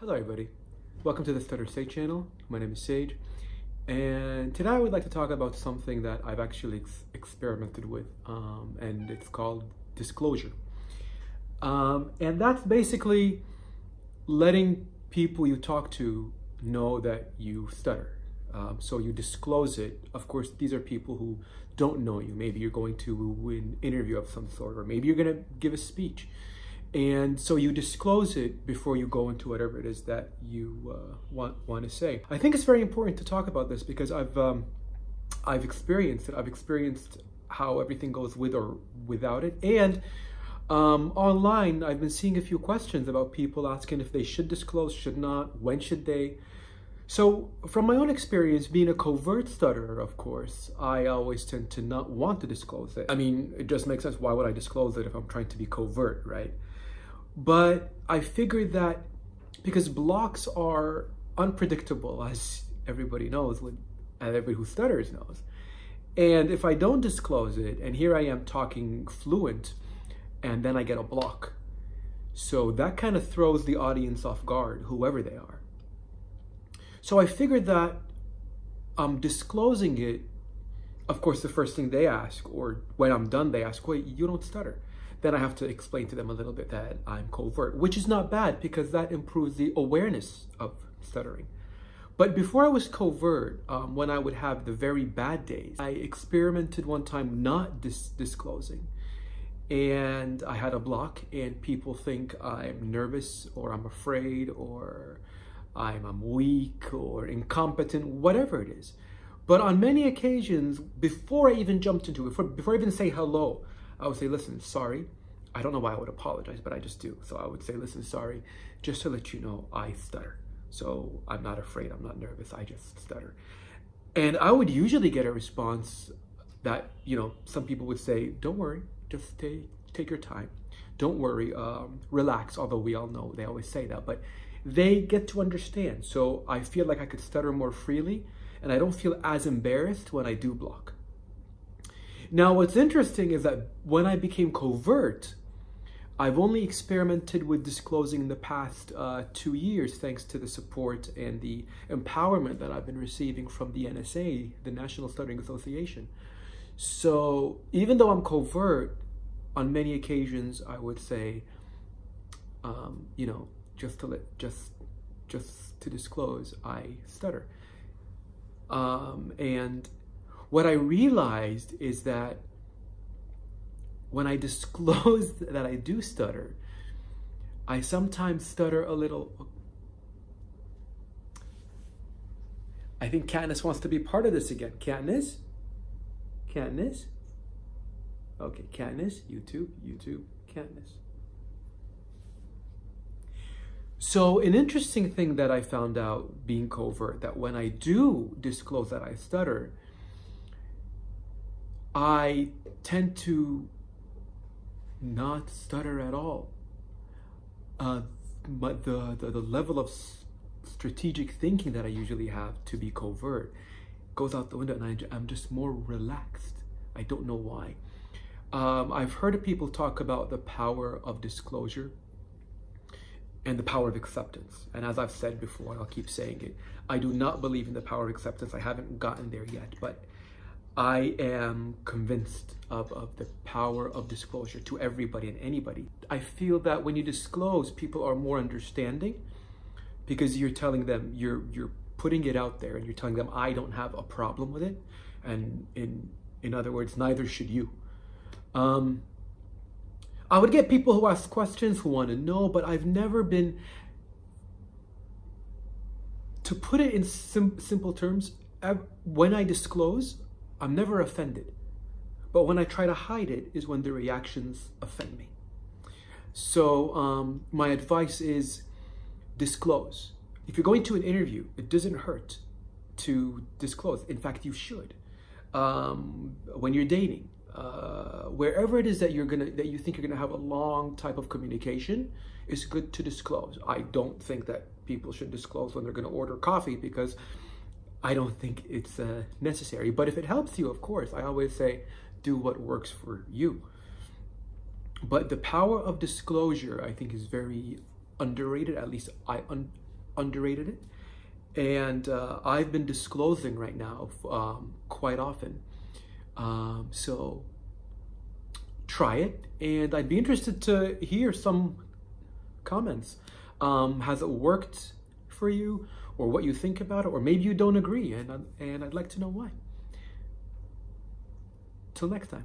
Hello everybody, welcome to the Stutter Sage channel. My name is Sage, and today I would like to talk about something that I've actually experimented with, and it's called disclosure. And that's basically letting people you talk to know that you stutter. So you disclose it. Of course, these are people who don't know you. Maybe you're going to an interview of some sort, or maybe you're going to give a speech. And so you disclose it before you go into whatever it is that you want to say. I think it's very important to talk about this because I've experienced it. I've experienced how everything goes with or without it. And online, I've been seeing a few questions about people asking if they should disclose, should not, when should they. So from my own experience, being a covert stutterer, of course, I always tend to not want to disclose it. I mean, it just makes sense. Why would I disclose it if I'm trying to be covert, right? But I figured that because blocks are unpredictable, as everybody knows, and everybody who stutters knows. And if I don't disclose it, and here I am talking fluent, and then I get a block. So that kind of throws the audience off guard, whoever they are. So I figured that disclosing it, of course, the first thing they ask, or when I'm done, they ask, wait, you don't stutter. Then I have to explain to them a little bit that I'm covert, which is not bad because that improves the awareness of stuttering. But before I was covert, when I would have the very bad days, I experimented one time not disclosing. And I had a block and people think I'm nervous or I'm afraid or I'm weak or incompetent, whatever it is. But on many occasions, before I even jumped into it, before I even say hello, I would say, listen, sorry. I don't know why I would apologize, but I just do. So I would say, listen, sorry, just to let you know, I stutter. So I'm not afraid, I'm not nervous, I just stutter. And I would usually get a response that, some people would say, don't worry, just take your time. Don't worry, relax, although we all know they always say that, but they get to understand. So I feel like I could stutter more freely, and I don't feel as embarrassed when I do block. Now, what's interesting is that when I became covert, I've only experimented with disclosing in the past 2 years, thanks to the support and the empowerment that I've been receiving from the NSA, the National Stuttering Association. So even though I'm covert, on many occasions, I would say, just to disclose, I stutter. And what I realized is that when I disclose that I do stutter, I sometimes stutter a little. I think Katniss wants to be part of this again. Katniss? Katniss? Okay, Katniss, YouTube, Katniss. So an interesting thing that I found out being covert, that when I do disclose that I stutter, I tend to not stutter at all. But the level of strategic thinking that I usually have to be covert goes out the window, and I'm just more relaxed. I don't know why. I've heard people talk about the power of disclosure and the power of acceptance. And as I've said before, and I'll keep saying it, I do not believe in the power of acceptance. I haven't gotten there yet, but I am convinced of the power of disclosure to everybody and anybody. I feel that when you disclose, people are more understanding because you're telling them, you're putting it out there and you're telling them, I don't have a problem with it. And in other words, neither should you. I would get people who ask questions, who want to know, but I've never been, to put it in simple terms, when I disclose, I'm never offended. But when I try to hide it is when the reactions offend me. So my advice is disclose. If you're going to an interview, it doesn't hurt to disclose. In fact, you should. When you're dating, wherever it is that you think you're gonna have a long type of communication, it's good to disclose. I don't think that people should disclose when they're gonna order coffee because I don't think it's necessary. But if it helps you, of course, I always say, do what works for you. But the power of disclosure, I think, is very underrated. At least underrated it. And I've been disclosing right now quite often. So try it, and I'd be interested to hear some comments. Has it worked for you, or what you think about it, or maybe you don't agree, and I'd like to know why. Till next time.